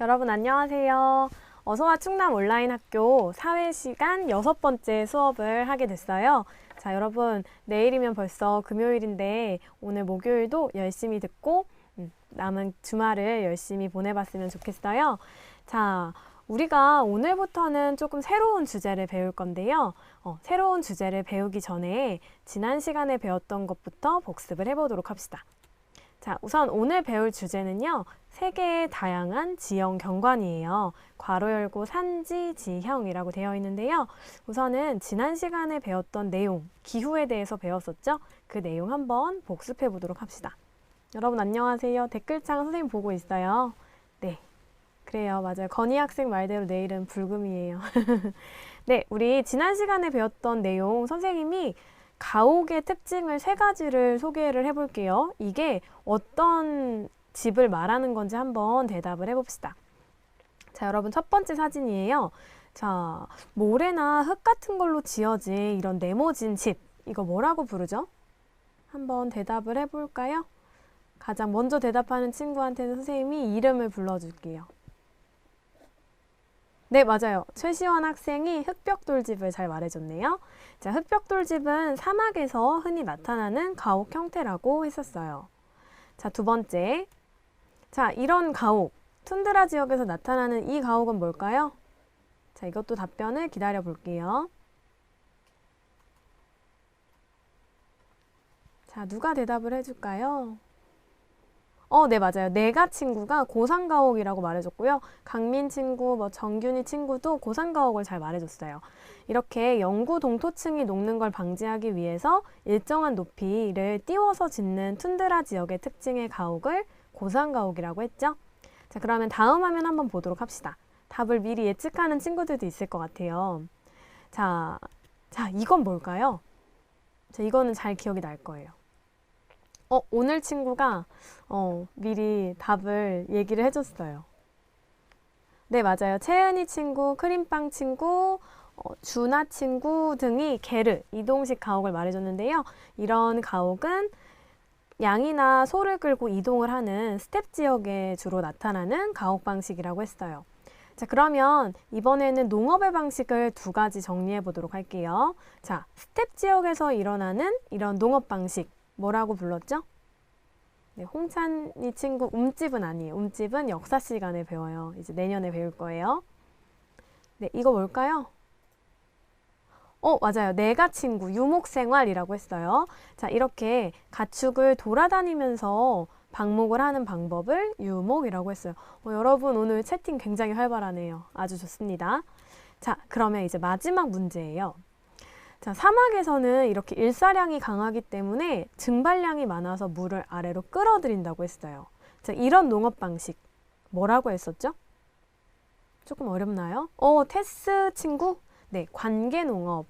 여러분 안녕하세요. 어서와 충남 온라인 학교 사회시간 6번째 수업을 하게 됐어요. 자, 여러분 내일이면 벌써 금요일인데 오늘 목요일도 열심히 듣고 남은 주말을 열심히 보내봤으면 좋겠어요. 자, 우리가 오늘부터는 조금 새로운 주제를 배울 건데요. 새로운 주제를 배우기 전에 지난 시간에 배웠던 것부터 복습을 해보도록 합시다. 자, 우선 오늘 배울 주제는요. 세계의 다양한 지형 경관이에요. 괄호 열고 산지, 지형이라고 되어 있는데요. 우선은 지난 시간에 배웠던 내용, 기후에 대해서 배웠었죠? 그 내용 한번 복습해 보도록 합시다. 여러분 안녕하세요. 댓글창 선생님 보고 있어요. 네, 그래요. 맞아요. 건희 학생 말대로 내일은 불금이에요. 네, 우리 지난 시간에 배웠던 내용 선생님이 가옥의 특징을 3가지를 소개를 해볼게요. 이게 어떤 집을 말하는 건지 한번 대답을 해봅시다. 자, 여러분 첫 번째 사진이에요. 자, 모래나 흙 같은 걸로 지어진 이런 네모진 집. 이거 뭐라고 부르죠? 한번 대답을 해볼까요? 가장 먼저 대답하는 친구한테는 선생님이 이름을 불러줄게요. 네, 맞아요. 최시원 학생이 흙벽돌집을 잘 말해줬네요. 자, 흙벽돌집은 사막에서 흔히 나타나는 가옥 형태라고 했었어요. 자, 두 번째. 자, 이런 가옥, 툰드라 지역에서 나타나는 이 가옥은 뭘까요? 자, 이것도 답변을 기다려 볼게요. 자, 누가 대답을 해줄까요? 네, 맞아요. 내가 친구가 고산가옥이라고 말해줬고요. 강민 친구, 정균이 친구도 고산가옥을 잘 말해줬어요. 이렇게 영구 동토층이 녹는 걸 방지하기 위해서 일정한 높이를 띄워서 짓는 툰드라 지역의 특징의 가옥을 고산가옥이라고 했죠. 자, 그러면 다음 화면 한번 보도록 합시다. 답을 미리 예측하는 친구들도 있을 것 같아요. 자, 이건 뭘까요? 자, 이거는 잘 기억이 날 거예요. 오늘 친구가 미리 답을 얘기를 해줬어요. 네, 맞아요. 채은이 친구, 크림빵 친구, 준아 친구 등이 게르, 이동식 가옥을 말해줬는데요. 이런 가옥은 양이나 소를 끌고 이동을 하는 스텝 지역에 주로 나타나는 가옥 방식이라고 했어요. 자, 그러면 이번에는 농업의 방식을 2가지 정리해 보도록 할게요. 자, 스텝 지역에서 일어나는 이런 농업 방식. 뭐라고 불렀죠? 네, 홍찬이 친구 움집은 아니에요. 움집은 역사 시간에 배워요. 이제 내년에 배울 거예요. 네, 이거 뭘까요? 맞아요. 내가 친구, 유목생활이라고 했어요. 자, 이렇게 가축을 돌아다니면서 방목을 하는 방법을 유목이라고 했어요. 여러분 오늘 채팅 굉장히 활발하네요. 아주 좋습니다. 자, 그러면 이제 마지막 문제예요. 자, 사막에서는 이렇게 일사량이 강하기 때문에 증발량이 많아서 물을 아래로 끌어들인다고 했어요. 자, 이런 농업 방식 뭐라고 했었죠? 조금 어렵나요? 테스 친구? 네, 관계농업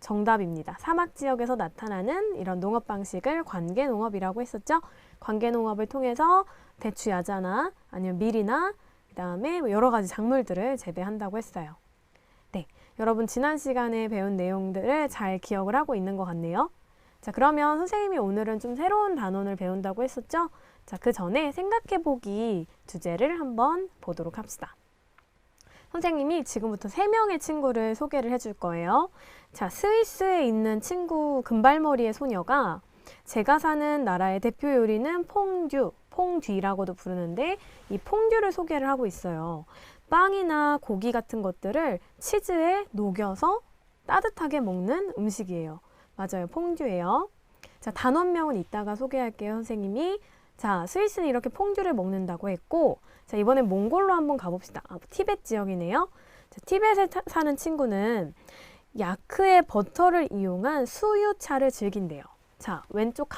정답입니다. 사막 지역에서 나타나는 이런 농업 방식을 관계농업이라고 했었죠. 관계농업을 통해서 대추 야자나 아니면 밀이나 그다음에 여러 가지 작물들을 재배한다고 했어요. 네, 여러분 지난 시간에 배운 내용들을 잘 기억을 하고 있는 것 같네요. 자, 그러면 선생님이 오늘은 좀 새로운 단원을 배운다고 했었죠? 자, 그 전에 생각해보기 주제를 한번 보도록 합시다. 선생님이 지금부터 3명의 친구를 소개를 해줄 거예요. 자, 스위스에 있는 친구 금발머리의 소녀가 제가 사는 나라의 대표 요리는 퐁듀라고도 부르는데 이 퐁듀를 소개를 하고 있어요. 빵이나 고기 같은 것들을 치즈에 녹여서 따뜻하게 먹는 음식이에요. 맞아요. 퐁듀예요. 자, 단원명은 이따가 소개할게요, 선생님이. 자, 스위스는 이렇게 퐁듀를 먹는다고 했고, 자, 이번엔 몽골로 한번 가봅시다. 티베트 지역이네요. 자, 티베트에 사는 친구는 야크의 버터를 이용한 수유차를 즐긴대요. 자, 왼쪽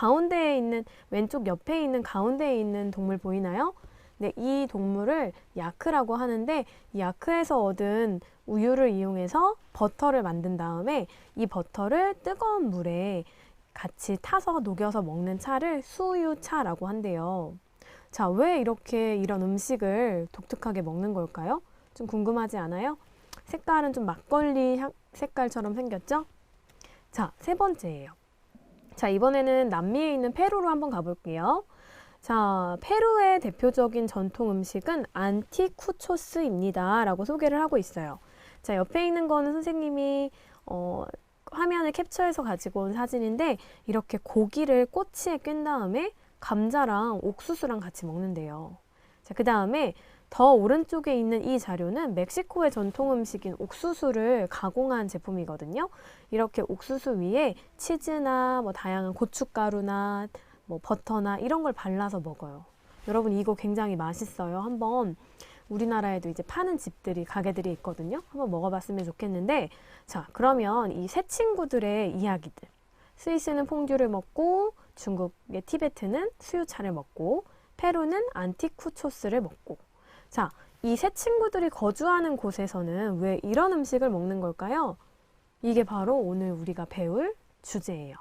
옆에 있는 가운데에 있는 동물 보이나요? 네, 이 동물을 야크라고 하는데 이 야크에서 얻은 우유를 이용해서 버터를 만든 다음에 이 버터를 뜨거운 물에 같이 타서 녹여서 먹는 차를 수유차라고 한대요. 자, 왜 이렇게 이런 음식을 독특하게 먹는 걸까요? 좀 궁금하지 않아요? 색깔은 좀 막걸리 색깔처럼 생겼죠? 자, 3번째예요. 자, 이번에는 남미에 있는 페루로 한번 가볼게요. 자, 페루의 대표적인 전통 음식은 안티쿠초스입니다. 라고 소개를 하고 있어요. 자, 옆에 있는 거는 선생님이 화면을 캡처해서 가지고 온 사진인데 이렇게 고기를 꼬치에 꿰 다음에 감자랑 옥수수랑 같이 먹는데요. 자, 그 다음에 더 오른쪽에 있는 이 자료는 멕시코의 전통 음식인 옥수수를 가공한 제품이거든요. 이렇게 옥수수 위에 치즈나 뭐 다양한 고춧가루나 뭐 버터나 이런 걸 발라서 먹어요. 여러분 이거 굉장히 맛있어요. 한번 우리나라에도 이제 파는 집들이 가게들이 있거든요. 한번 먹어봤으면 좋겠는데 자 그러면 이 세 친구들의 이야기들 스위스는 퐁듀를 먹고 중국의 티베트는 수유차를 먹고 페루는 안티쿠초스를 먹고 자, 이 세 친구들이 거주하는 곳에서는 왜 이런 음식을 먹는 걸까요? 이게 바로 오늘 우리가 배울 주제예요.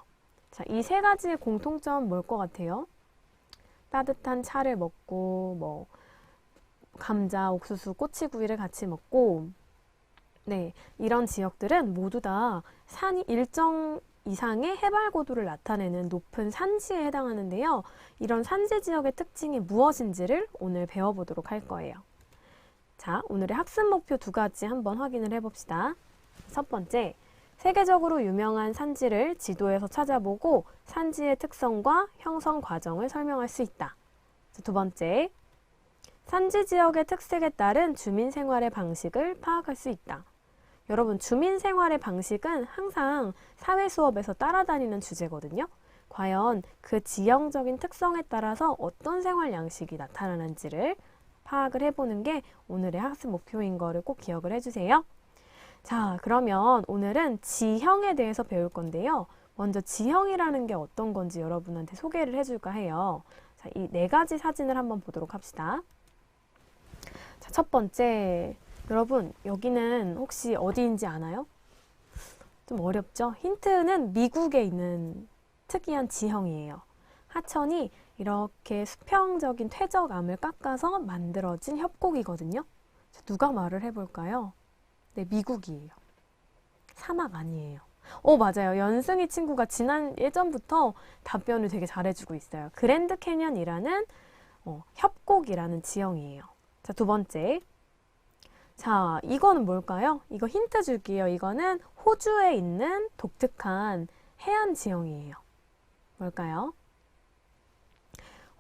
자, 이 세 가지의 공통점은 뭘 것 같아요? 따뜻한 차를 먹고 뭐 감자, 옥수수, 꼬치구이를 같이 먹고 네, 이런 지역들은 모두 다 산이 일정 이상의 해발 고도를 나타내는 높은 산지에 해당하는데요. 이런 산지 지역의 특징이 무엇인지를 오늘 배워보도록 할 거예요. 자, 오늘의 학습 목표 두 가지 한번 확인을 해봅시다. 첫 번째, 세계적으로 유명한 산지를 지도에서 찾아보고 산지의 특성과 형성 과정을 설명할 수 있다. 두 번째, 산지 지역의 특색에 따른 주민 생활의 방식을 파악할 수 있다. 여러분, 주민 생활의 방식은 항상 사회 수업에서 따라다니는 주제거든요. 과연 그 지형적인 특성에 따라서 어떤 생활 양식이 나타나는지를 파악을 해보는 게 오늘의 학습 목표인 거를 꼭 기억을 해주세요. 자, 그러면 오늘은 지형에 대해서 배울 건데요. 먼저 지형이라는 게 어떤 건지 여러분한테 소개를 해줄까 해요. 자, 이 네 가지 사진을 한번 보도록 합시다. 자, 첫 번째. 여러분, 여기는 혹시 어디인지 아나요? 좀 어렵죠? 힌트는 미국에 있는 특이한 지형이에요. 하천이 이렇게 수평적인 퇴적암을 깎아서 만들어진 협곡이거든요. 누가 말을 해볼까요? 네, 미국이에요. 사막 아니에요. 맞아요. 연승이 친구가 예전부터 답변을 되게 잘해주고 있어요. 그랜드 캐년이라는 협곡이라는 지형이에요. 자, 두 번째. 자, 이거는 뭘까요? 이거 힌트 줄게요. 이거는 호주에 있는 독특한 해안 지형이에요. 뭘까요?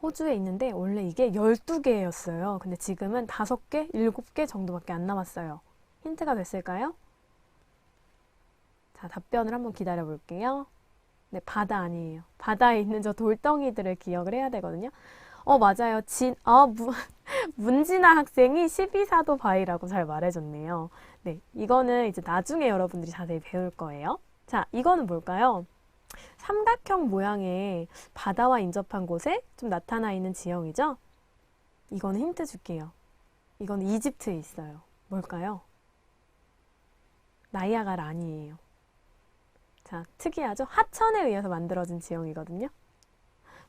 호주에 있는데 원래 이게 12개였어요. 근데 지금은 5개, 7개 정도밖에 안 남았어요. 힌트가 됐을까요? 자, 답변을 한번 기다려 볼게요. 네, 바다 아니에요. 바다에 있는 저 돌덩이들을 기억을 해야 되거든요. 맞아요. 문진아 학생이 12사도 바위라고 잘 말해줬네요. 네, 이거는 이제 나중에 여러분들이 자세히 배울 거예요. 자, 이거는 뭘까요? 삼각형 모양의 바다와 인접한 곳에 좀 나타나 있는 지형이죠? 이거는 힌트 줄게요. 이거는 이집트에 있어요. 뭘까요? 나이아가라 아니에요. 자, 특이하죠? 하천에 의해서 만들어진 지형이거든요.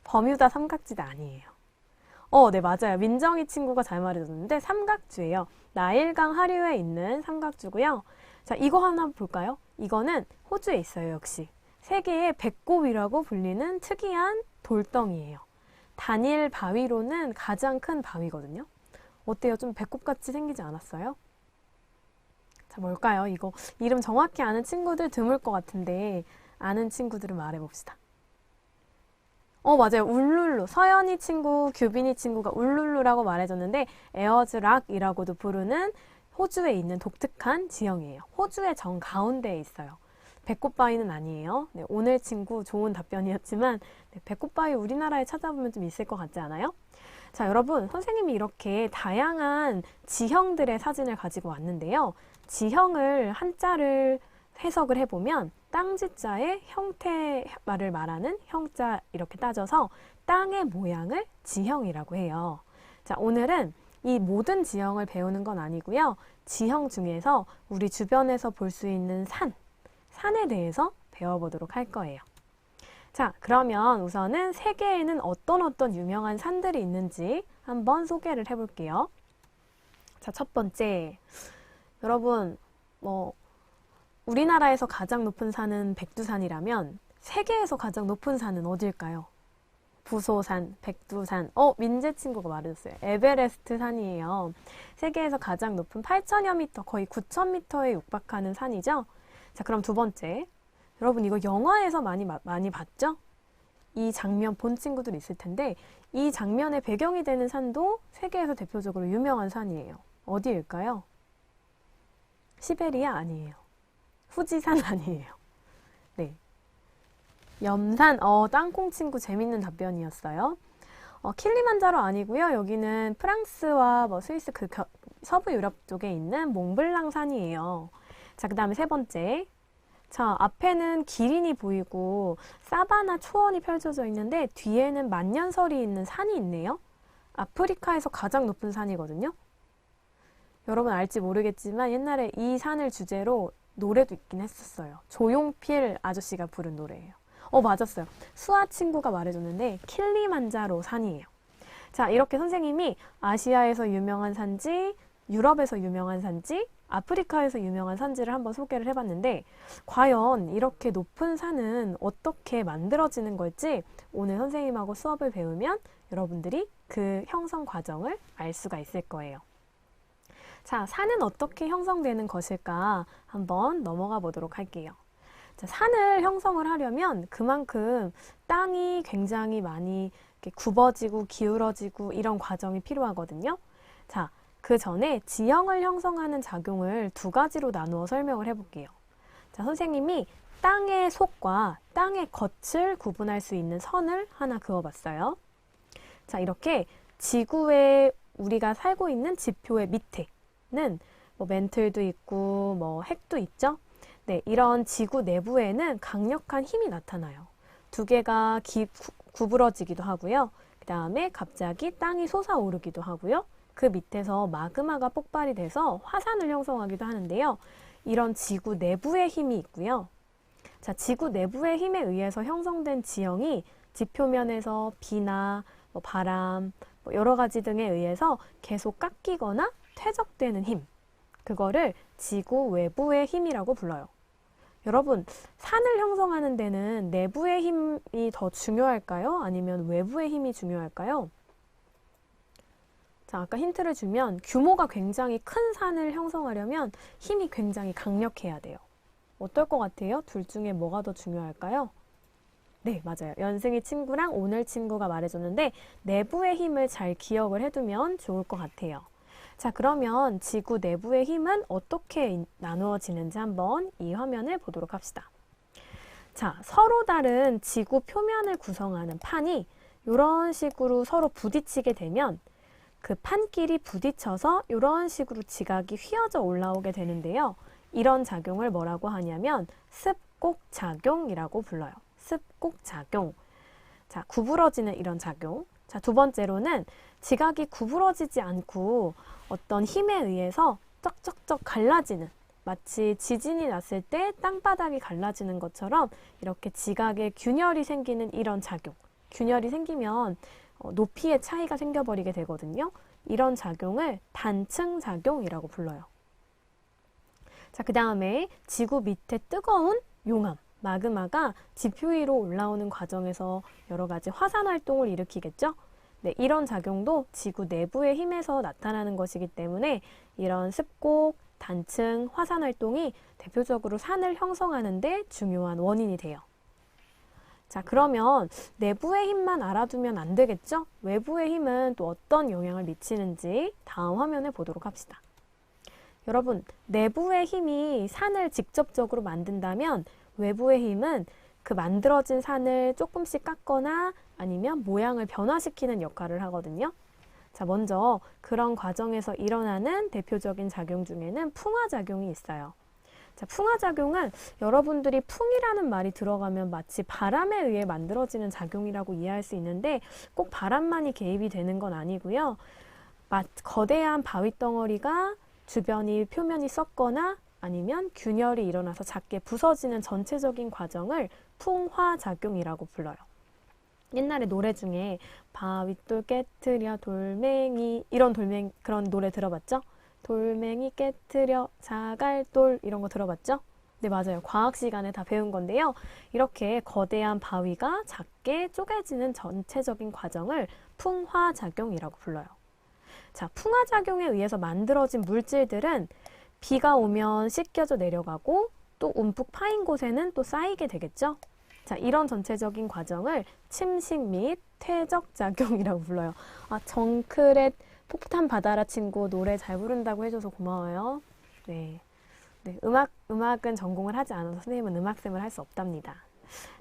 버뮤다 삼각지대 아니에요. 네, 맞아요. 민정이 친구가 잘 말해줬는데 삼각주예요. 나일강 하류에 있는 삼각주고요. 자, 이거 하나 볼까요? 이거는 호주에 있어요, 역시. 세계의 배꼽이라고 불리는 특이한 돌덩이예요. 단일 바위로는 가장 큰 바위거든요. 어때요? 좀 배꼽같이 생기지 않았어요? 자, 뭘까요? 이거 이름 정확히 아는 친구들 드물 것 같은데 아는 친구들은 말해봅시다. 맞아요. 울룰루. 서연이 친구, 규빈이 친구가 울룰루라고 말해줬는데 에어즈락이라고도 부르는 호주에 있는 독특한 지형이에요. 호주의 정 가운데에 있어요. 배꼽바위는 아니에요. 네, 오늘 친구 좋은 답변이었지만 네, 배꼽바위 우리나라에 찾아보면 좀 있을 것 같지 않아요? 자, 여러분, 선생님이 이렇게 다양한 지형들의 사진을 가지고 왔는데요. 지형을 한자를 해석을 해보면 땅지자의 형태를 말하는 형자 이렇게 따져서 땅의 모양을 지형이라고 해요. 자, 오늘은 이 모든 지형을 배우는 건 아니고요. 지형 중에서 우리 주변에서 볼 수 있는 산에 대해서 배워보도록 할 거예요. 자, 그러면 우선은 세계에는 어떤 유명한 산들이 있는지 한번 소개를 해볼게요. 자, 첫 번째. 여러분, 우리나라에서 가장 높은 산은 백두산이라면 세계에서 가장 높은 산은 어딜까요? 부소산, 백두산. 민재 친구가 말해줬어요. 에베레스트 산이에요. 세계에서 가장 높은 8,000여 미터, 거의 9,000m에 육박하는 산이죠. 자, 그럼 두 번째. 여러분 이거 영화에서 많이 봤죠? 이 장면 본 친구들 있을 텐데 이 장면의 배경이 되는 산도 세계에서 대표적으로 유명한 산이에요. 어디일까요? 시베리아 아니에요. 후지산 아니에요. 네. 염산, 땅콩 친구 재밌는 답변이었어요. 킬리만자로 아니고요. 여기는 프랑스와 스위스 서부 유럽 쪽에 있는 몽블랑 산이에요. 자, 그 다음에 세 번째. 자, 앞에는 기린이 보이고 사바나 초원이 펼쳐져 있는데 뒤에는 만년설이 있는 산이 있네요. 아프리카에서 가장 높은 산이거든요. 여러분 알지 모르겠지만 옛날에 이 산을 주제로 노래도 있긴 했었어요. 조용필 아저씨가 부른 노래예요. 맞았어요. 수아 친구가 말해줬는데 킬리만자로 산이에요. 자, 이렇게 선생님이 아시아에서 유명한 산지, 유럽에서 유명한 산지, 아프리카에서 유명한 산지를 한번 소개를 해봤는데 과연 이렇게 높은 산은 어떻게 만들어지는 걸지 오늘 선생님하고 수업을 배우면 여러분들이 그 형성 과정을 알 수가 있을 거예요. 자, 산은 어떻게 형성되는 것일까 한번 넘어가 보도록 할게요. 자, 산을 형성을 하려면 그만큼 땅이 굉장히 많이 이렇게 굽어지고 기울어지고 이런 과정이 필요하거든요. 자, 그 전에 지형을 형성하는 작용을 두 가지로 나누어 설명을 해볼게요. 자, 선생님이 땅의 속과 땅의 겉을 구분할 수 있는 선을 하나 그어봤어요. 자, 이렇게 지구에 우리가 살고 있는 지표의 밑에는 멘틀도 있고 핵도 있죠. 네, 이런 지구 내부에는 강력한 힘이 나타나요. 두 개가 구부러지기도 하고요. 그 다음에 갑자기 땅이 솟아오르기도 하고요. 그 밑에서 마그마가 폭발이 돼서 화산을 형성하기도 하는데요. 이런 지구 내부의 힘이 있고요. 자, 지구 내부의 힘에 의해서 형성된 지형이 지표면에서 비나 바람, 여러 가지 등에 의해서 계속 깎이거나 퇴적되는 힘. 그거를 지구 외부의 힘이라고 불러요. 여러분, 산을 형성하는 데는 내부의 힘이 더 중요할까요? 아니면 외부의 힘이 중요할까요? 자, 아까 힌트를 주면 규모가 굉장히 큰 산을 형성하려면 힘이 굉장히 강력해야 돼요. 어떨 것 같아요? 둘 중에 뭐가 더 중요할까요? 네, 맞아요. 연승이 친구랑 오늘 친구가 말해줬는데 내부의 힘을 잘 기억을 해두면 좋을 것 같아요. 자, 그러면 지구 내부의 힘은 어떻게 나누어지는지 한번 이 화면을 보도록 합시다. 자, 서로 다른 지구 표면을 구성하는 판이 이런 식으로 서로 부딪히게 되면 그 판끼리 부딪혀서 이런 식으로 지각이 휘어져 올라오게 되는데요. 이런 작용을 뭐라고 하냐면 습곡작용이라고 불러요. 습곡작용. 자, 구부러지는 이런 작용. 자, 두 번째로는 지각이 구부러지지 않고 어떤 힘에 의해서 쩍쩍쩍 갈라지는, 마치 지진이 났을 때 땅바닥이 갈라지는 것처럼 이렇게 지각에 균열이 생기는 이런 작용. 균열이 생기면 높이의 차이가 생겨버리게 되거든요. 이런 작용을 단층작용이라고 불러요. 자, 그 다음에 지구 밑에 뜨거운 용암, 마그마가 지표 위로 올라오는 과정에서 여러 가지 화산 활동을 일으키겠죠. 네, 이런 작용도 지구 내부의 힘에서 나타나는 것이기 때문에 이런 습곡, 단층, 화산 활동이 대표적으로 산을 형성하는 데 중요한 원인이 돼요. 자, 그러면 내부의 힘만 알아두면 안 되겠죠? 외부의 힘은 또 어떤 영향을 미치는지 다음 화면을 보도록 합시다. 여러분, 내부의 힘이 산을 직접적으로 만든다면 외부의 힘은 그 만들어진 산을 조금씩 깎거나 아니면 모양을 변화시키는 역할을 하거든요. 자, 먼저 그런 과정에서 일어나는 대표적인 작용 중에는 풍화작용이 있어요. 자, 풍화작용은 여러분들이 풍이라는 말이 들어가면 마치 바람에 의해 만들어지는 작용이라고 이해할 수 있는데 꼭 바람만이 개입이 되는 건 아니고요. 거대한 바위덩어리가 주변이 표면이 썩거나 아니면 균열이 일어나서 작게 부서지는 전체적인 과정을 풍화작용이라고 불러요. 옛날에 노래 중에 바윗돌 깨트려 돌멩이 그런 노래 들어봤죠? 돌멩이 깨트려 자갈돌 이런 거 들어봤죠? 네, 맞아요. 과학 시간에 다 배운 건데요. 이렇게 거대한 바위가 작게 쪼개지는 전체적인 과정을 풍화작용이라고 불러요. 자, 풍화작용에 의해서 만들어진 물질들은 비가 오면 씻겨져 내려가고 또 움푹 파인 곳에는 또 쌓이게 되겠죠. 자, 이런 전체적인 과정을 침식 및 퇴적작용이라고 불러요. 아, 정크렛 폭탄 받아라 친구 노래 잘 부른다고 해줘서 고마워요. 네. 네, 음악은 전공을 하지 않아서 선생님은 음악쌤을 할 수 없답니다.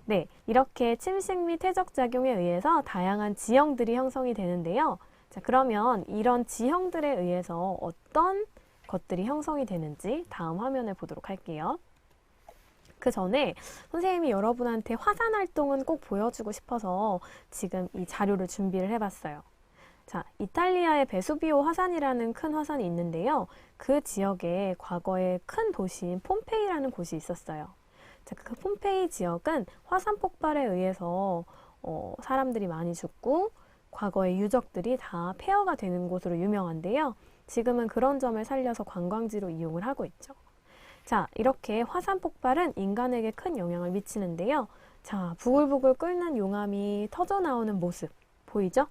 네, 이렇게 침식 및 퇴적작용에 의해서 다양한 지형들이 형성이 되는데요. 자, 그러면 이런 지형들에 의해서 어떤 것들이 형성이 되는지 다음 화면을 보도록 할게요. 그 전에 선생님이 여러분한테 화산 활동은 꼭 보여주고 싶어서 지금 이 자료를 준비를 해봤어요. 자, 이탈리아의 베수비오 화산이라는 큰 화산이 있는데요. 그 지역에 과거에 큰 도시인 폼페이라는 곳이 있었어요. 자, 그 폼페이 지역은 화산 폭발에 의해서 사람들이 많이 죽고 과거의 유적들이 다 폐허가 되는 곳으로 유명한데요. 지금은 그런 점을 살려서 관광지로 이용을 하고 있죠. 자, 이렇게 화산 폭발은 인간에게 큰 영향을 미치는데요. 자, 부글부글 끓는 용암이 터져 나오는 모습 보이죠?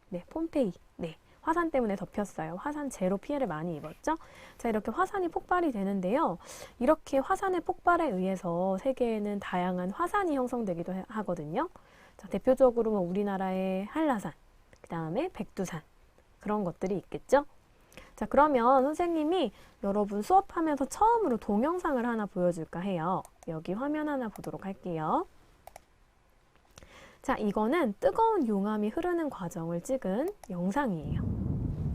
네, 폼페이. 네, 화산 때문에 덮였어요. 화산재로 피해를 많이 입었죠. 자, 이렇게 화산이 폭발이 되는데요. 이렇게 화산의 폭발에 의해서 세계에는 다양한 화산이 형성되기도 하거든요. 자, 대표적으로 우리나라의 한라산, 그 다음에 백두산 그런 것들이 있겠죠. 자, 그러면 선생님이 여러분 수업하면서 처음으로 동영상을 하나 보여줄까 해요. 여기 화면 하나 보도록 할게요. 자, 이거는 뜨거운 용암이 흐르는 과정을 찍은 영상이에요.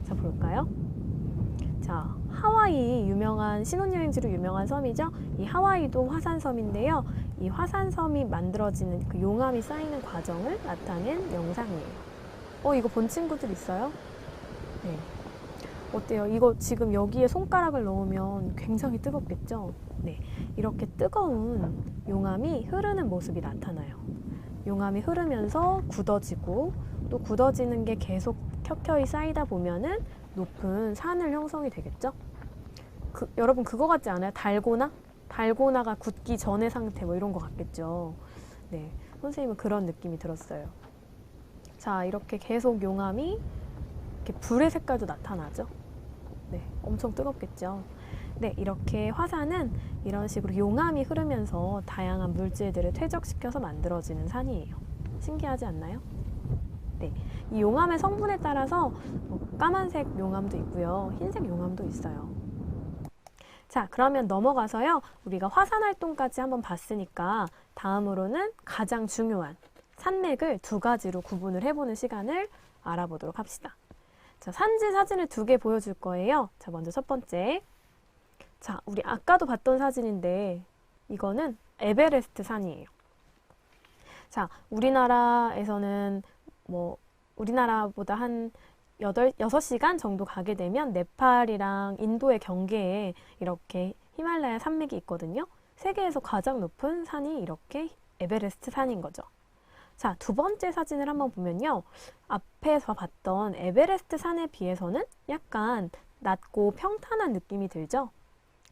자, 볼까요? 자, 하와이 유명한 신혼여행지로 유명한 섬이죠. 이 하와이도 화산섬인데요. 이 화산섬이 만들어지는 그 용암이 쌓이는 과정을 나타낸 영상이에요. 이거 본 친구들 있어요? 네. 어때요? 이거 지금 여기에 손가락을 넣으면 굉장히 뜨겁겠죠? 네. 이렇게 뜨거운 용암이 흐르는 모습이 나타나요. 용암이 흐르면서 굳어지고 또 굳어지는 게 계속 켜켜이 쌓이다 보면은 높은 산을 형성이 되겠죠? 여러분 그거 같지 않아요? 달고나? 달고나가 굳기 전의 상태 뭐 이런 거 같겠죠? 네, 선생님은 그런 느낌이 들었어요. 자, 이렇게 계속 용암이 이렇게 불의 색깔도 나타나죠? 네, 엄청 뜨겁겠죠? 네, 이렇게 화산은 이런 식으로 용암이 흐르면서 다양한 물질들을 퇴적시켜서 만들어지는 산이에요. 신기하지 않나요? 네, 이 용암의 성분에 따라서 까만색 용암도 있고요. 흰색 용암도 있어요. 자, 그러면 넘어가서요. 우리가 화산 활동까지 한번 봤으니까 다음으로는 가장 중요한 산맥을 두 가지로 구분을 해보는 시간을 알아보도록 합시다. 자, 산지 사진을 2개 보여줄 거예요. 자, 먼저 첫 번째. 자, 우리 아까도 봤던 사진인데 이거는 에베레스트 산이에요. 자, 우리나라에서는 우리나라보다 한 6시간 정도 가게 되면 네팔이랑 인도의 경계에 이렇게 히말라야 산맥이 있거든요. 세계에서 가장 높은 산이 이렇게 에베레스트 산인 거죠. 자, 두 번째 사진을 한번 보면요. 앞에서 봤던 에베레스트 산에 비해서는 약간 낮고 평탄한 느낌이 들죠?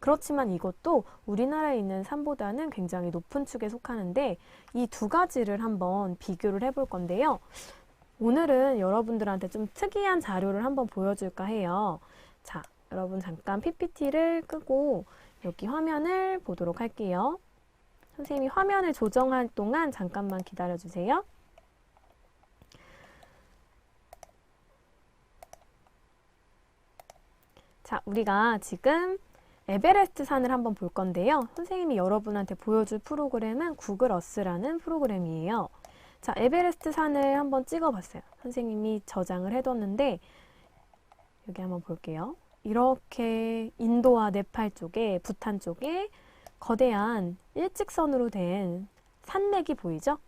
그렇지만 이것도 우리나라에 있는 산보다는 굉장히 높은 축에 속하는데 이 두 가지를 한번 비교를 해볼 건데요. 오늘은 여러분들한테 좀 특이한 자료를 한번 보여줄까 해요. 자, 여러분 잠깐 PPT를 끄고 여기 화면을 보도록 할게요. 선생님이 화면을 조정할 동안 잠깐만 기다려주세요. 자, 우리가 지금 에베레스트 산을 한번 볼 건데요. 선생님이 여러분한테 보여줄 프로그램은 구글 어스라는 프로그램이에요. 자, 에베레스트 산을 한번 찍어봤어요. 선생님이 저장을 해뒀는데 여기 한번 볼게요. 이렇게 인도와 네팔 쪽에, 부탄 쪽에 거대한 일직선으로 된 산맥이 보이죠?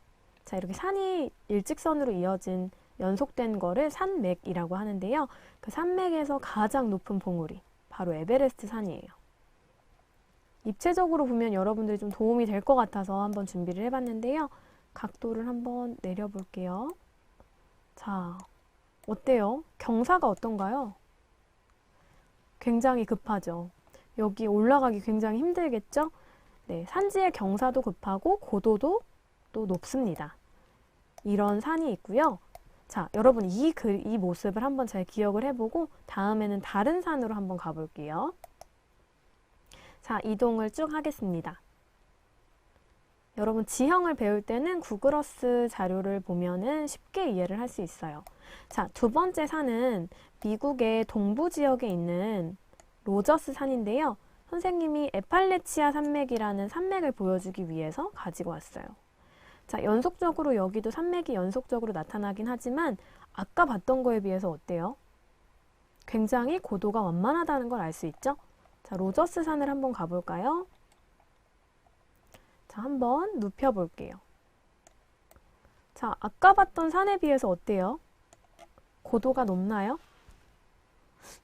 자, 이렇게 산이 일직선으로 이어진 연속된 거를 산맥이라고 하는데요. 그 산맥에서 가장 높은 봉우리, 바로 에베레스트 산이에요. 입체적으로 보면 여러분들이 좀 도움이 될 것 같아서 한번 준비를 해봤는데요. 각도를 한번 내려볼게요. 자, 어때요? 경사가 어떤가요? 굉장히 급하죠? 여기 올라가기 굉장히 힘들겠죠? 네, 산지의 경사도 급하고 고도도 또 높습니다. 이런 산이 있고요. 자, 여러분 이 모습을 한번 잘 기억을 해보고 다음에는 다른 산으로 한번 가볼게요. 자, 이동을 쭉 하겠습니다. 여러분 지형을 배울 때는 구글어스 자료를 보면은 쉽게 이해를 할 수 있어요. 자, 두 번째 산은 미국의 동부 지역에 있는 로저스 산인데요. 선생님이 에팔레치아 산맥이라는 산맥을 보여주기 위해서 가지고 왔어요. 자, 연속적으로 여기도 산맥이 연속적으로 나타나긴 하지만 아까 봤던 거에 비해서 어때요? 굉장히 고도가 완만하다는 걸 알 수 있죠? 자, 로저스 산을 한번 가볼까요? 자, 한번 눕혀볼게요. 자, 아까 봤던 산에 비해서 어때요? 고도가 높나요?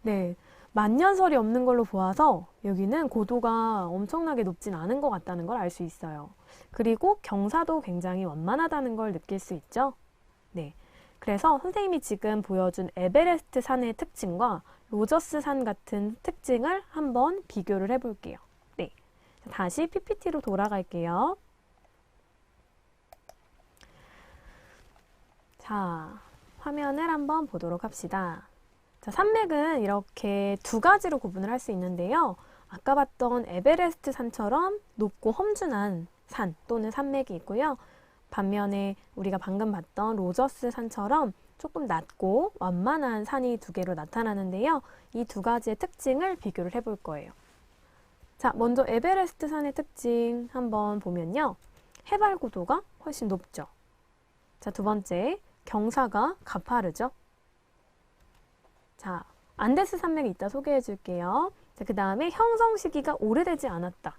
네, 만년설이 없는 걸로 보아서 여기는 고도가 엄청나게 높진 않은 것 같다는 걸 알 수 있어요. 그리고 경사도 굉장히 완만하다는 걸 느낄 수 있죠? 네, 그래서 선생님이 지금 보여준 에베레스트 산의 특징과 로저스 산 같은 특징을 한번 비교를 해볼게요. 네, 다시 PPT로 돌아갈게요. 자, 화면을 한번 보도록 합시다. 자, 산맥은 이렇게 두 가지로 구분을 할 수 있는데요. 아까 봤던 에베레스트 산처럼 높고 험준한 산 또는 산맥이 있고요. 반면에 우리가 방금 봤던 로저스 산처럼 조금 낮고 완만한 산이 두 개로 나타나는데요. 이 두 가지의 특징을 비교를 해볼 거예요. 자, 먼저 에베레스트 산의 특징 한번 보면요. 해발 고도가 훨씬 높죠. 자, 두 번째, 경사가 가파르죠. 자, 안데스 산맥이 이따 소개해 줄게요. 자, 그 다음에 형성 시기가 오래되지 않았다.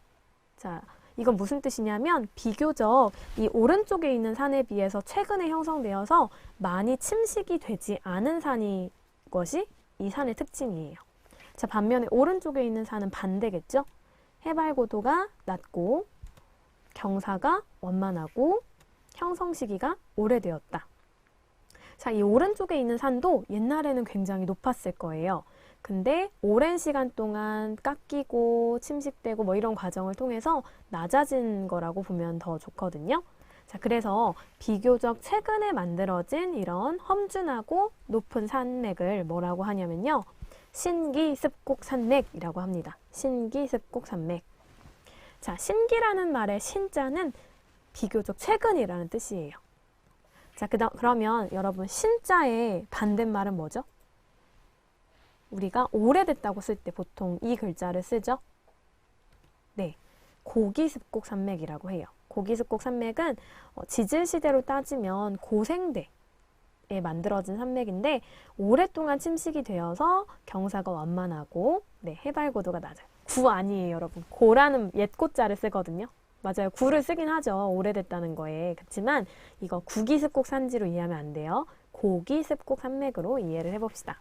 자, 이건 무슨 뜻이냐면 비교적 이 오른쪽에 있는 산에 비해서 최근에 형성되어서 많이 침식이 되지 않은 산이 것이 이 산의 특징이에요. 자, 반면에 오른쪽에 있는 산은 반대겠죠? 해발 고도가 낮고 경사가 완만하고 형성 시기가 오래되었다. 자, 이 오른쪽에 있는 산도 옛날에는 굉장히 높았을 거예요. 근데 오랜 시간 동안 깎이고 침식되고 뭐 이런 과정을 통해서 낮아진 거라고 보면 더 좋거든요. 자, 그래서 비교적 최근에 만들어진 이런 험준하고 높은 산맥을 뭐라고 하냐면요. 신기습곡 산맥이라고 합니다. 신기습곡 산맥. 자, 신기라는 말의 신자는 비교적 최근이라는 뜻이에요. 자, 그러면 여러분 신자의 반대말은 뭐죠? 우리가 오래됐다고 쓸 때 보통 이 글자를 쓰죠? 네, 고기습곡 산맥이라고 해요. 고기습곡 산맥은 지질 시대로 따지면 고생대에 만들어진 산맥인데 오랫동안 침식이 되어서 경사가 완만하고 네, 해발 고도가 낮아요. 구 아니에요, 여러분. 고라는 옛 고자를 쓰거든요. 맞아요. 구를 쓰긴 하죠. 오래됐다는 거에. 그렇지만 이거 구기습곡 산지로 이해하면 안 돼요. 고기습곡 산맥으로 이해를 해봅시다.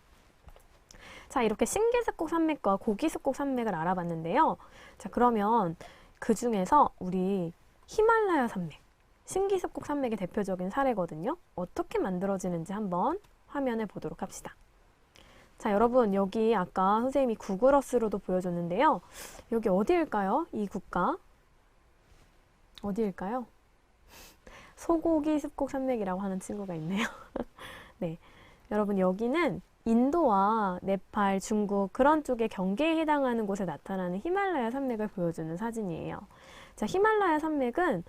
자, 이렇게 신기습곡 산맥과 고기습곡 산맥을 알아봤는데요. 자, 그러면 그 중에서 우리 히말라야 산맥, 신기습곡 산맥의 대표적인 사례거든요. 어떻게 만들어지는지 한번 화면을 보도록 합시다. 자, 여러분 여기 아까 선생님이 구글어스로도 보여줬는데요. 여기 어디일까요? 이 국가 어디일까요? 소고기 습곡 산맥이라고 하는 친구가 있네요. 네, 여러분 여기는 인도와 네팔, 중국 그런 쪽의 경계에 해당하는 곳에 나타나는 히말라야 산맥을 보여주는 사진이에요. 자, 히말라야 산맥은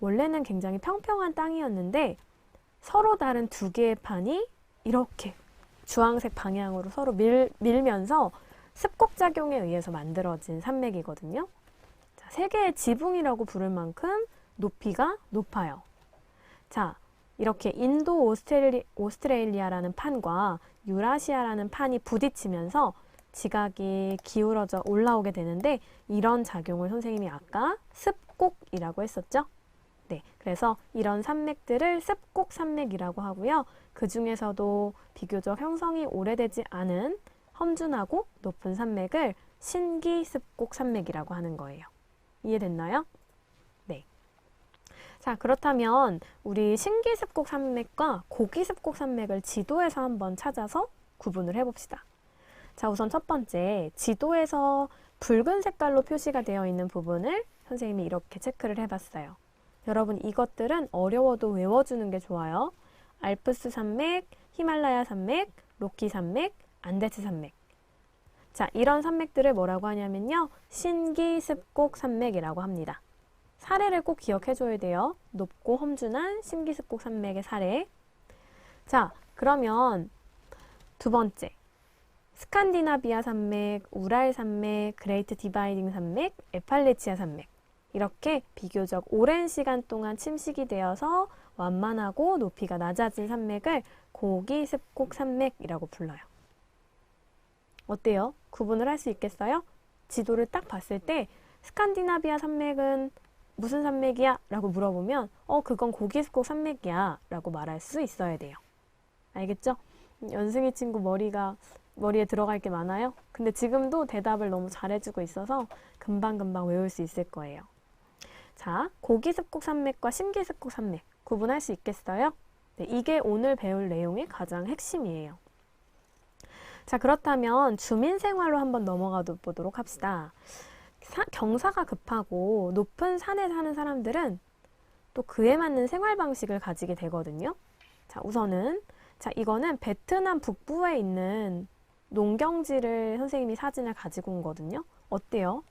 원래는 굉장히 평평한 땅이었는데 서로 다른 두 개의 판이 이렇게 주황색 방향으로 서로 밀면서 습곡작용에 의해서 만들어진 산맥이거든요. 자, 세계의 지붕이라고 부를 만큼 높이가 높아요. 자, 이렇게 인도 오스트레일리아라는 판과 유라시아라는 판이 부딪히면서 지각이 기울어져 올라오게 되는데 이런 작용을 선생님이 아까 습곡이라고 했었죠? 네, 그래서 이런 산맥들을 습곡 산맥이라고 하고요. 그 중에서도 비교적 형성이 오래되지 않은 험준하고 높은 산맥을 신기습곡 산맥이라고 하는 거예요. 이해됐나요? 네. 자, 그렇다면 우리 신기습곡 산맥과 고기습곡 산맥을 지도에서 한번 찾아서 구분을 해봅시다. 자, 우선 첫 번째, 지도에서 붉은 색깔로 표시가 되어 있는 부분을 선생님이 이렇게 체크를 해봤어요. 여러분 이것들은 어려워도 외워주는 게 좋아요. 알프스 산맥, 히말라야 산맥, 로키 산맥, 안데스 산맥. 자, 이런 산맥들을 뭐라고 하냐면요. 신기습곡 산맥이라고 합니다. 사례를 꼭 기억해줘야 돼요. 높고 험준한 신기습곡 산맥의 사례. 자, 그러면 두 번째. 스칸디나비아 산맥, 우랄 산맥, 그레이트 디바이딩 산맥, 에팔레치아 산맥. 이렇게 비교적 오랜 시간 동안 침식이 되어서 완만하고 높이가 낮아진 산맥을 고기습곡 산맥이라고 불러요. 어때요? 구분을 할 수 있겠어요? 지도를 딱 봤을 때 스칸디나비아 산맥은 무슨 산맥이야? 라고 물어보면 그건 고기습곡 산맥이야 라고 말할 수 있어야 돼요. 알겠죠? 연승이 친구 머리에 들어갈 게 많아요. 근데 지금도 대답을 너무 잘해주고 있어서 금방금방 외울 수 있을 거예요. 자, 고기습곡 산맥과 신기습곡 산맥 구분할 수 있겠어요? 네, 이게 오늘 배울 내용의 가장 핵심이에요. 자, 그렇다면 주민생활로 한번 넘어가 보도록 합시다. 경사가 급하고 높은 산에 사는 사람들은 또 그에 맞는 생활 방식을 가지게 되거든요. 자, 우선은 이거는 베트남 북부에 있는 농경지를 선생님이 사진을 가지고 온 거거든요. 어때요?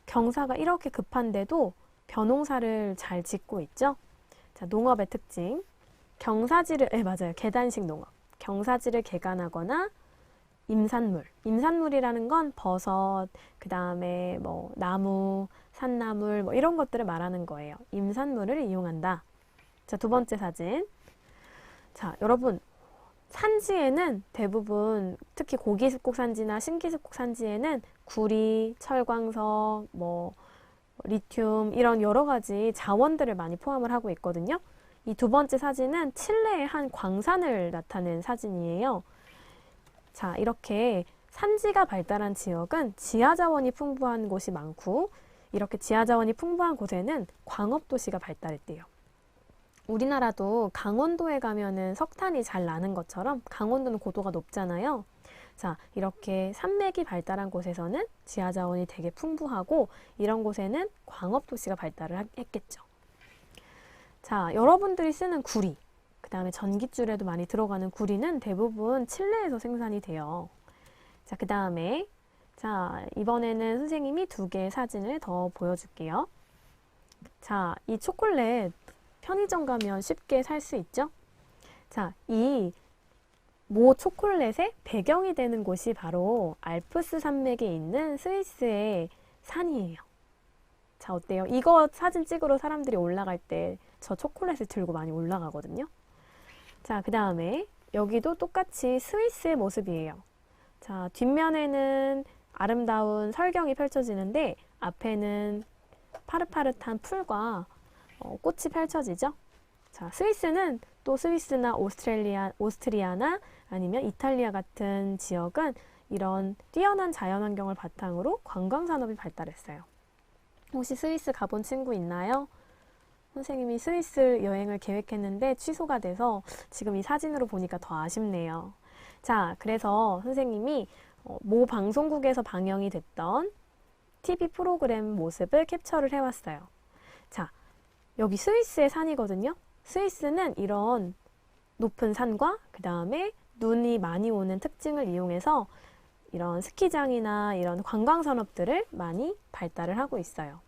경사가 이렇게 급한데도 벼농사를 잘 짓고 있죠? 자, 농업의 특징. 맞아요. 계단식 농업. 경사지를 개간하거나 임산물이라는 건 버섯, 그 다음에 나무, 산나물 이런 것들을 말하는 거예요. 임산물을 이용한다. 자, 두 번째 사진. 자, 여러분 산지에는 대부분 특히 고기습곡 산지나 신기습곡 산지에는 구리, 철광석, 리튬 이런 여러 가지 자원들을 많이 포함을 하고 있거든요. 이 두 번째 사진은 칠레의 한 광산을 나타낸 사진이에요. 자, 이렇게 산지가 발달한 지역은 지하자원이 풍부한 곳이 많고 이렇게 지하자원이 풍부한 곳에는 광업도시가 발달했대요. 우리나라도 강원도에 가면은 석탄이 잘 나는 것처럼 강원도는 고도가 높잖아요. 자, 이렇게 산맥이 발달한 곳에서는 지하자원이 되게 풍부하고 이런 곳에는 광업도시가 발달을 했겠죠. 자, 여러분들이 쓰는 구리, 그 다음에 전깃줄에도 많이 들어가는 구리는 대부분 칠레에서 생산이 돼요. 자, 그 다음에 이번에는 선생님이 두 개의 사진을 더 보여줄게요. 자, 이 초콜릿 편의점 가면 쉽게 살 수 있죠? 자, 이 모 초콜릿의 배경이 되는 곳이 바로 알프스 산맥에 있는 스위스의 산이에요. 자, 어때요? 이거 사진 찍으러 사람들이 올라갈 때 저 초콜릿을 들고 많이 올라가거든요. 자, 그 다음에 여기도 똑같이 스위스의 모습이에요. 자, 뒷면에는 아름다운 설경이 펼쳐지는데 앞에는 파릇파릇한 풀과 꽃이 펼쳐지죠. 자, 스위스는 또 스위스나 오스트리아나 아니면 이탈리아 같은 지역은 이런 뛰어난 자연환경을 바탕으로 관광산업이 발달했어요. 혹시 스위스 가본 친구 있나요? 선생님이 스위스 여행을 계획했는데 취소가 돼서 지금 이 사진으로 보니까 더 아쉽네요. 자, 그래서 선생님이 모 방송국에서 방영이 됐던 TV 프로그램 모습을 캡처를 해왔어요. 자, 여기 스위스의 산이거든요. 스위스는 이런 높은 산과 그 다음에 눈이 많이 오는 특징을 이용해서 이런 스키장이나 이런 관광산업들을 많이 발달을 하고 있어요.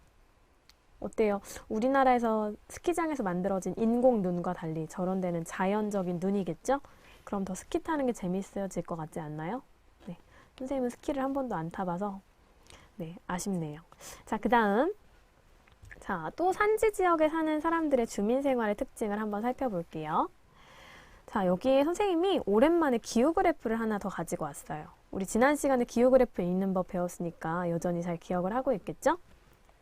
어때요? 우리나라에서 스키장에서 만들어진 인공 눈과 달리 저런 데는 자연적인 눈이겠죠? 그럼 더 스키 타는 게 재밌어질 것 같지 않나요? 네, 선생님은 스키를 한 번도 안 타봐서 네, 아쉽네요. 자, 그 다음 또 산지 지역에 사는 사람들의 주민생활의 특징을 한번 살펴볼게요. 자, 여기 선생님이 오랜만에 기후그래프를 하나 더 가지고 왔어요. 우리 지난 시간에 기후그래프 읽는 법 배웠으니까 여전히 잘 기억을 하고 있겠죠?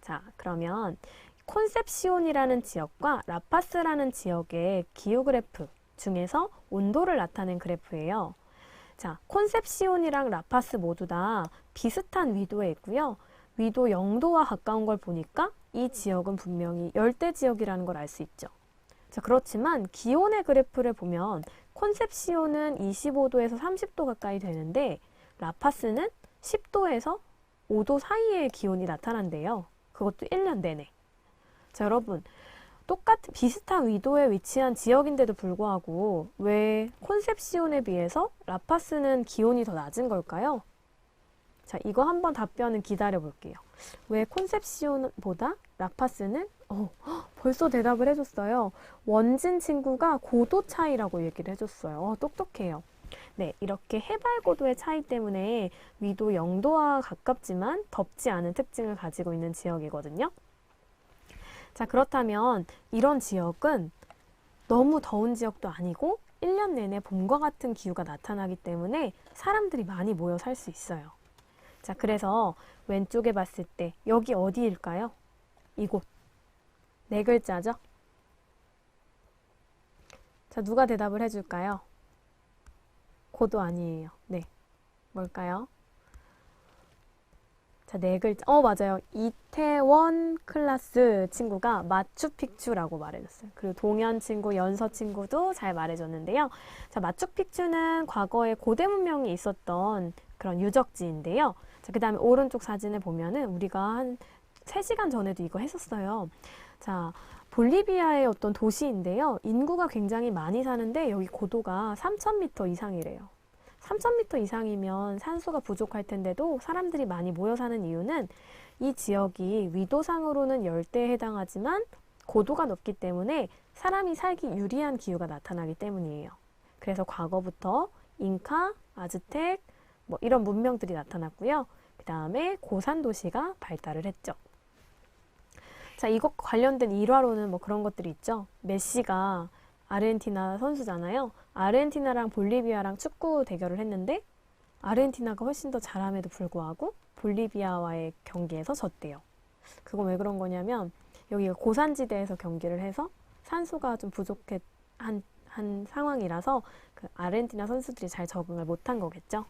자, 그러면 콘셉시온이라는 지역과 라파스라는 지역의 기후그래프 중에서 온도를 나타낸 그래프예요. 자, 콘셉시온이랑 라파스 모두 다 비슷한 위도에 있고요. 위도 0도와 가까운 걸 보니까 이 지역은 분명히 열대 지역이라는 걸 알 수 있죠. 자, 그렇지만 기온의 그래프를 보면 콘셉시온은 25도에서 30도 가까이 되는데 라파스는 10도에서 5도 사이의 기온이 나타난대요. 그것도 1년 내내. 자, 여러분. 비슷한 위도에 위치한 지역인데도 불구하고 왜 콘셉시온에 비해서 라파스는 기온이 더 낮은 걸까요? 자, 이거 한번 답변은 기다려 볼게요. 왜 콘셉시온보다 라파스는 벌써 대답을 해줬어요. 원진 친구가 고도 차이라고 얘기를 해줬어요. 똑똑해요. 네, 이렇게 해발 고도의 차이 때문에 위도 0도와 가깝지만 덥지 않은 특징을 가지고 있는 지역이거든요. 자, 그렇다면 이런 지역은 너무 더운 지역도 아니고 1년 내내 봄과 같은 기후가 나타나기 때문에 사람들이 많이 모여 살 수 있어요. 자, 그래서 왼쪽에 봤을 때 여기 어디일까요? 이곳. 4글자죠? 자, 누가 대답을 해줄까요? 고도 아니에요. 네. 뭘까요? 자, 4글자. 맞아요. 이태원 클래스 친구가 마추픽추라고 말해줬어요. 그리고 동현 친구, 연서 친구도 잘 말해줬는데요. 자, 마추픽추는 과거에 고대 문명이 있었던 그런 유적지인데요. 자, 그 다음에 오른쪽 사진을 보면은 우리가 한 3시간 전에도 이거 했었어요. 자, 볼리비아의 어떤 도시인데요. 인구가 굉장히 많이 사는데 여기 고도가 3,000m 이상이래요. 3,000m 이상이면 산소가 부족할 텐데도 사람들이 많이 모여 사는 이유는 이 지역이 위도상으로는 열대에 해당하지만 고도가 높기 때문에 사람이 살기 유리한 기후가 나타나기 때문이에요. 그래서 과거부터 잉카, 아즈텍 뭐 이런 문명들이 나타났고요. 그 다음에 고산 도시가 발달을 했죠. 자, 이것 관련된 일화로는 뭐 그런 것들이 있죠. 메시가 아르헨티나 선수잖아요. 아르헨티나랑 볼리비아랑 축구 대결을 했는데 아르헨티나가 훨씬 더 잘함에도 불구하고 볼리비아와의 경기에서 졌대요. 그건 왜 그런 거냐면 여기가 고산지대에서 경기를 해서 산소가 좀 부족한 상황이라서 그 아르헨티나 선수들이 잘 적응을 못한 거겠죠.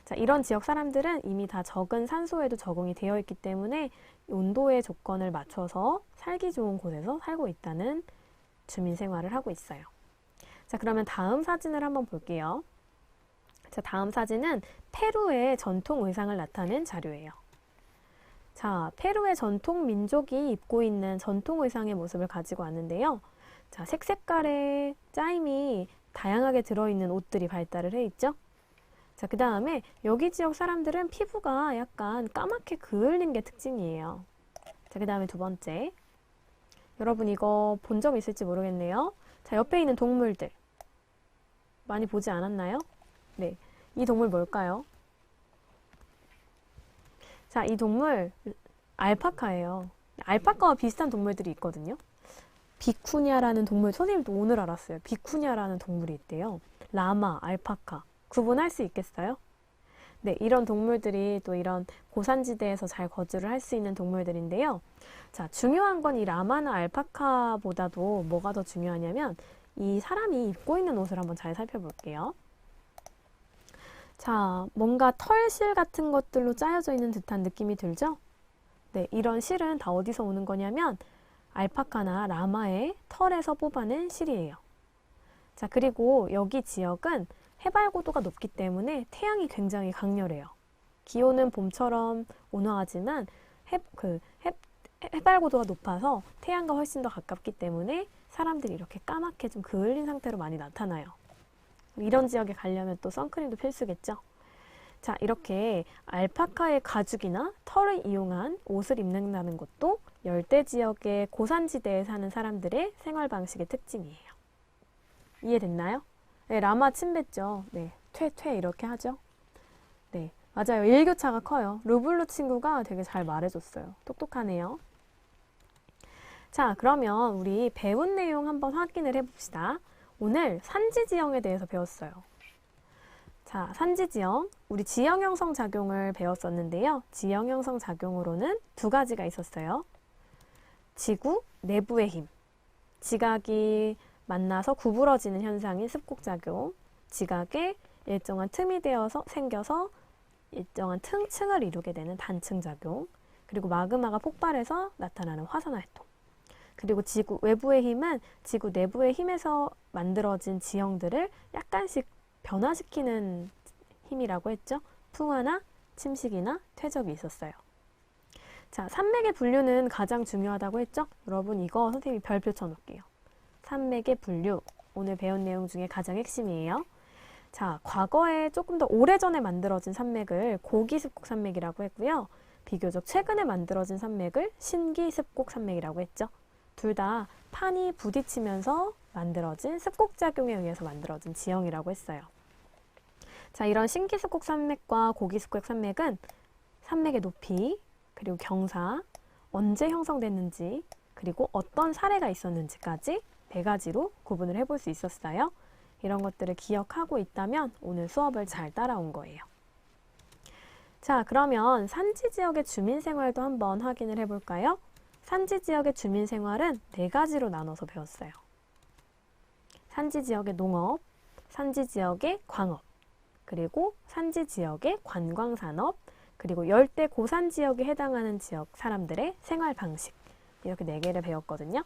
자, 이런 지역 사람들은 이미 다 적은 산소에도 적응이 되어 있기 때문에 온도의 조건을 맞춰서 살기 좋은 곳에서 살고 있다는 주민 생활을 하고 있어요. 자, 그러면 다음 사진을 한번 볼게요. 자, 다음 사진은 페루의 전통 의상을 나타낸 자료예요. 자, 페루의 전통 민족이 입고 있는 전통 의상의 모습을 가지고 왔는데요. 자, 색색깔의 짜임이 다양하게 들어있는 옷들이 발달을 해 있죠. 자, 그 다음에 여기 지역 사람들은 피부가 약간 까맣게 그을린 게 특징이에요. 자, 그 다음에 두 번째. 여러분 이거 본 적 있을지 모르겠네요. 자, 옆에 있는 동물들. 많이 보지 않았나요? 네. 이 동물 뭘까요? 자, 이 동물 알파카예요. 알파카와 비슷한 동물들이 있거든요. 비쿠냐라는 동물, 선생님도 오늘 알았어요. 비쿠냐라는 동물이 있대요. 라마, 알파카. 구분할 수 있겠어요? 네, 이런 동물들이 또 이런 고산지대에서 잘 거주를 할 수 있는 동물들인데요. 자, 중요한 건 이 라마나 알파카보다도 뭐가 더 중요하냐면 이 사람이 입고 있는 옷을 한번 잘 살펴볼게요. 자, 뭔가 털실 같은 것들로 짜여져 있는 듯한 느낌이 들죠? 네, 이런 실은 다 어디서 오는 거냐면 알파카나 라마의 털에서 뽑아낸 실이에요. 자, 그리고 여기 지역은 해발 고도가 높기 때문에 태양이 굉장히 강렬해요. 기온은 봄처럼 온화하지만 해발 고도가 높아서 태양과 훨씬 더 가깝기 때문에 사람들이 이렇게 까맣게 좀 그을린 상태로 많이 나타나요. 이런 지역에 가려면 또 선크림도 필수겠죠. 자, 이렇게 알파카의 가죽이나 털을 이용한 옷을 입는다는 것도 열대 지역의 고산지대에 사는 사람들의 생활 방식의 특징이에요. 이해됐나요? 네, 라마 침뱉죠. 네, 퇴 이렇게 하죠. 네, 맞아요. 일교차가 커요. 루블루 친구가 되게 잘 말해줬어요. 똑똑하네요. 자, 그러면 우리 배운 내용 한번 확인을 해봅시다. 오늘 산지지형에 대해서 배웠어요. 자, 산지지형. 우리 지형형성 작용을 배웠었는데요. 지형형성 작용으로는 두 가지가 있었어요. 지구 내부의 힘. 지각이 만나서 구부러지는 현상인 습곡작용, 지각에 일정한 틈이 생겨서 일정한 층을 이루게 되는 단층작용, 그리고 마그마가 폭발해서 나타나는 화산활동, 그리고 지구 외부의 힘은 지구 내부의 힘에서 만들어진 지형들을 약간씩 변화시키는 힘이라고 했죠. 풍화나 침식이나 퇴적이 있었어요. 자, 산맥의 분류는 가장 중요하다고 했죠? 여러분 이거 선생님이 별표 쳐놓을게요. 산맥의 분류, 오늘 배운 내용 중에 가장 핵심이에요. 자, 과거에 조금 더 오래전에 만들어진 산맥을 고기습곡 산맥이라고 했고요. 비교적 최근에 만들어진 산맥을 신기습곡 산맥이라고 했죠. 둘 다 판이 부딪히면서 만들어진 습곡작용에 의해서 만들어진 지형이라고 했어요. 자, 이런 신기습곡 산맥과 고기습곡 산맥은 산맥의 높이, 그리고 경사, 언제 형성됐는지, 그리고 어떤 사례가 있었는지까지 4가지로 구분을 해볼 수 있었어요. 이런 것들을 기억하고 있다면 오늘 수업을 잘 따라온 거예요. 자, 그러면 산지 지역의 주민 생활도 한번 확인을 해볼까요? 산지 지역의 주민 생활은 4가지로 나눠서 배웠어요. 산지 지역의 농업, 산지 지역의 광업, 그리고 산지 지역의 관광산업, 그리고 열대 고산 지역에 해당하는 지역 사람들의 생활 방식, 이렇게 4개를 배웠거든요.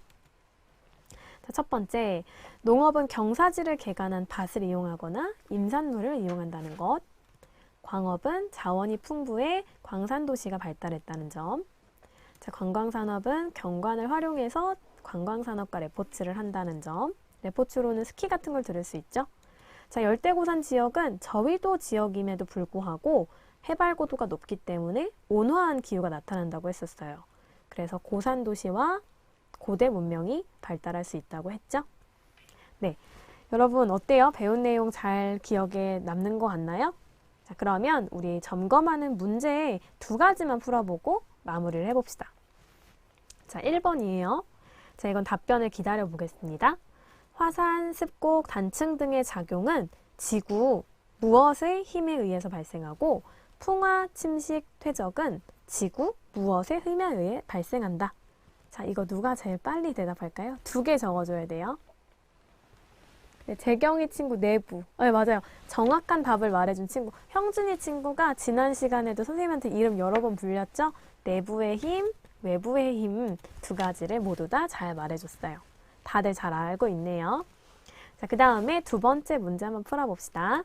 자, 첫 번째, 농업은 경사지를 개간한 밭을 이용하거나 임산물을 이용한다는 것. 광업은 자원이 풍부해 광산도시가 발달했다는 점. 자, 관광산업은 경관을 활용해서 관광산업과 레포츠를 한다는 점. 레포츠로는 스키 같은 걸 들을 수 있죠. 자, 열대고산 지역은 저위도 지역임에도 불구하고 해발 고도가 높기 때문에 온화한 기후가 나타난다고 했었어요. 그래서 고산도시와 고대 문명이 발달할 수 있다고 했죠. 네, 여러분 어때요? 배운 내용 잘 기억에 남는 것 같나요? 자, 그러면 우리 점검하는 문제 2가지만 풀어보고 마무리를 해봅시다. 자, 1번이에요. 자, 이건 답변을 기다려 보겠습니다. 화산, 습곡, 단층 등의 작용은 지구 무엇의 힘에 의해서 발생하고 풍화, 침식, 퇴적은 지구 무엇의 힘에 의해 발생한다. 자, 이거 누가 제일 빨리 대답할까요? 2개 적어줘야 돼요. 네, 재경이 친구 내부. 네, 맞아요. 정확한 답을 말해준 친구. 형준이 친구가 지난 시간에도 선생님한테 이름 여러 번 불렸죠? 내부의 힘, 외부의 힘 2가지를 모두 다 잘 말해줬어요. 다들 잘 알고 있네요. 자, 그 다음에 2번째 문제 한번 풀어봅시다.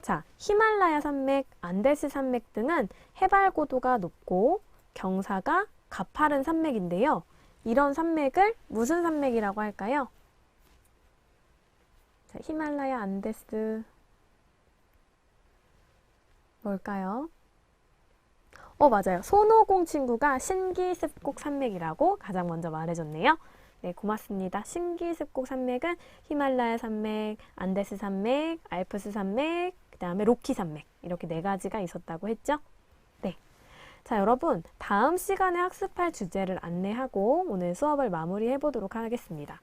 자, 히말라야 산맥, 안데스 산맥 등은 해발 고도가 높고 경사가 가파른 산맥인데요. 이런 산맥을 무슨 산맥이라고 할까요? 자, 히말라야, 안데스 뭘까요? 맞아요. 손오공 친구가 신기습곡 산맥이라고 가장 먼저 말해줬네요. 네, 고맙습니다. 신기습곡 산맥은 히말라야 산맥, 안데스 산맥, 알프스 산맥, 그 다음에 로키 산맥 이렇게 4가지가 있었다고 했죠? 네. 자, 여러분 다음 시간에 학습할 주제를 안내하고 오늘 수업을 마무리해 보도록 하겠습니다.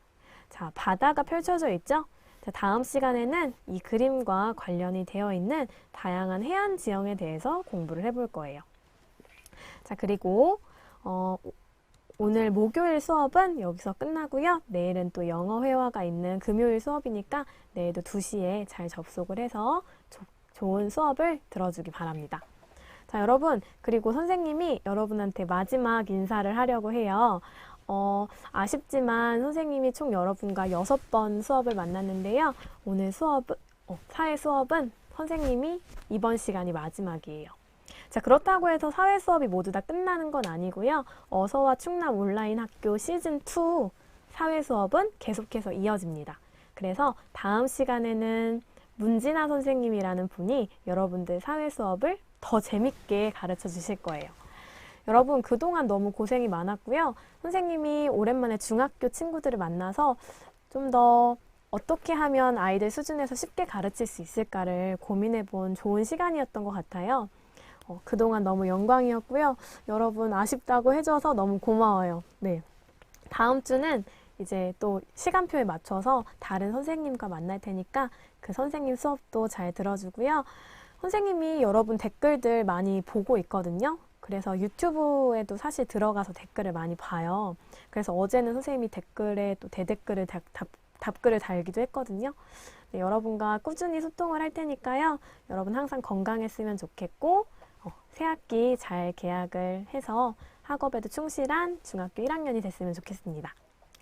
자, 바다가 펼쳐져 있죠? 자, 다음 시간에는 이 그림과 관련이 되어 있는 다양한 해안 지형에 대해서 공부를 해볼 거예요. 자, 그리고 오늘 목요일 수업은 여기서 끝나고요. 내일은 또 영어 회화가 있는 금요일 수업이니까 내일도 2시에 잘 접속을 해서 좋은 수업을 들어주기 바랍니다. 자, 여러분, 그리고 선생님이 여러분한테 마지막 인사를 하려고 해요. 아쉽지만 선생님이 총 여러분과 6번 수업을 만났는데요. 오늘 사회 수업은 선생님이 이번 시간이 마지막이에요. 자, 그렇다고 해서 사회 수업이 모두 다 끝나는 건 아니고요. 어서와 충남 온라인 학교 시즌2 사회 수업은 계속해서 이어집니다. 그래서 다음 시간에는 문진아 선생님이라는 분이 여러분들 사회 수업을 더 재밌게 가르쳐 주실 거예요. 여러분 그동안 너무 고생이 많았고요. 선생님이 오랜만에 중학교 친구들을 만나서 좀 더 어떻게 하면 아이들 수준에서 쉽게 가르칠 수 있을까를 고민해 본 좋은 시간이었던 것 같아요. 그동안 너무 영광이었고요. 여러분 아쉽다고 해줘서 너무 고마워요. 네, 다음 주는 이제 또 시간표에 맞춰서 다른 선생님과 만날 테니까 그 선생님 수업도 잘 들어주고요. 선생님이 여러분 댓글들 많이 보고 있거든요. 그래서 유튜브에도 사실 들어가서 댓글을 많이 봐요. 그래서 어제는 선생님이 댓글에 또 대댓글을 답글을 달기도 했거든요. 네, 여러분과 꾸준히 소통을 할 테니까요. 여러분 항상 건강했으면 좋겠고 새학기 잘 개학을 해서 학업에도 충실한 중학교 1학년이 됐으면 좋겠습니다.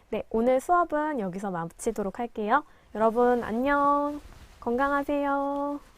네, 오늘 수업은 여기서 마치도록 할게요. 여러분 안녕, 건강하세요.